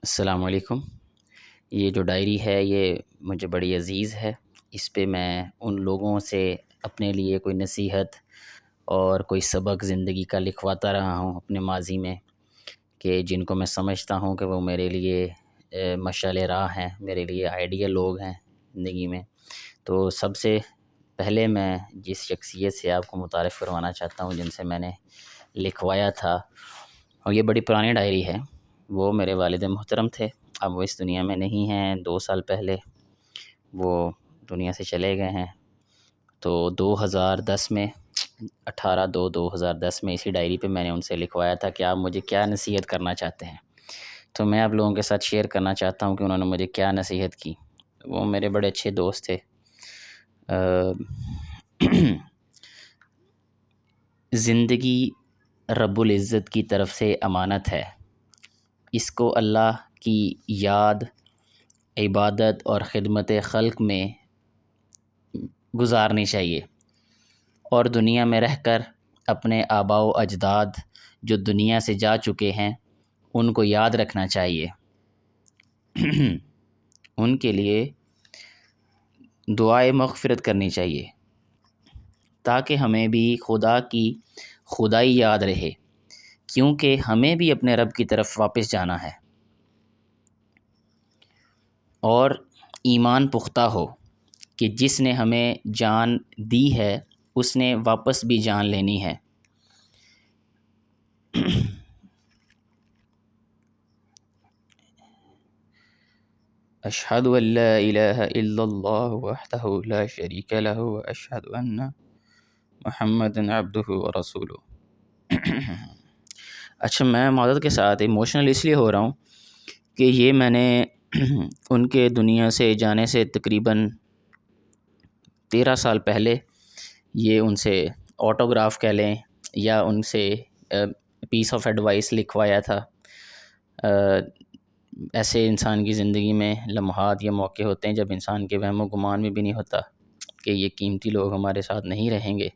السلام علیکم۔ یہ جو ڈائری ہے یہ مجھے بڑی عزیز ہے۔ اس پہ میں ان لوگوں سے اپنے لیے کوئی نصیحت اور کوئی سبق زندگی کا لکھواتا رہا ہوں اپنے ماضی میں، کہ جن کو میں سمجھتا ہوں کہ وہ میرے لیے مشعل راہ ہیں، میرے لیے آئیڈیل لوگ ہیں زندگی میں۔ تو سب سے پہلے میں جس شخصیت سے آپ کو متعارف کروانا چاہتا ہوں، جن سے میں نے لکھوایا تھا، اور یہ بڑی پرانی ڈائری ہے، وہ میرے والد محترم تھے۔ اب وہ اس دنیا میں نہیں ہیں، 2 سال پہلے وہ دنیا سے چلے گئے ہیں۔ تو 2010 میں 18/2/2010 میں اسی ڈائری پہ میں نے ان سے لکھوایا تھا کہ آپ مجھے کیا نصیحت کرنا چاہتے ہیں۔ تو میں آپ لوگوں کے ساتھ شیئر کرنا چاہتا ہوں کہ انہوں نے مجھے کیا نصیحت کی۔ وہ میرے بڑے اچھے دوست تھے۔ زندگی رب العزت کی طرف سے امانت ہے، اس کو اللہ کی یاد، عبادت اور خدمت خلق میں گزارنی چاہیے، اور دنیا میں رہ کر اپنے آباء و اجداد جو دنیا سے جا چکے ہیں ان کو یاد رکھنا چاہیے، ان کے لیے دعائے مغفرت کرنی چاہیے، تاکہ ہمیں بھی خدا کی خدائی یاد رہے، کیونکہ ہمیں بھی اپنے رب کی طرف واپس جانا ہے، اور ایمان پختہ ہو کہ جس نے ہمیں جان دی ہے اس نے واپس بھی جان لینی ہے۔ اشہد ان لا الہ الا اللہ وحدہ لا شریک لہ واشہد ان محمد عبدہ ورسولہ۔ اچھا، میں معذرت کے ساتھ ایموشنل اس لیے ہو رہا ہوں کہ یہ میں نے ان کے دنیا سے جانے سے تقریباً 13 سال پہلے یہ ان سے آٹوگراف کہہ لیں یا ان سے پیس آف ایڈوائس لکھوایا تھا۔ ایسے انسان کی زندگی میں لمحات یا موقع ہوتے ہیں جب انسان کے وہم و گمان میں بھی نہیں ہوتا کہ یہ قیمتی لوگ ہمارے ساتھ نہیں رہیں گے،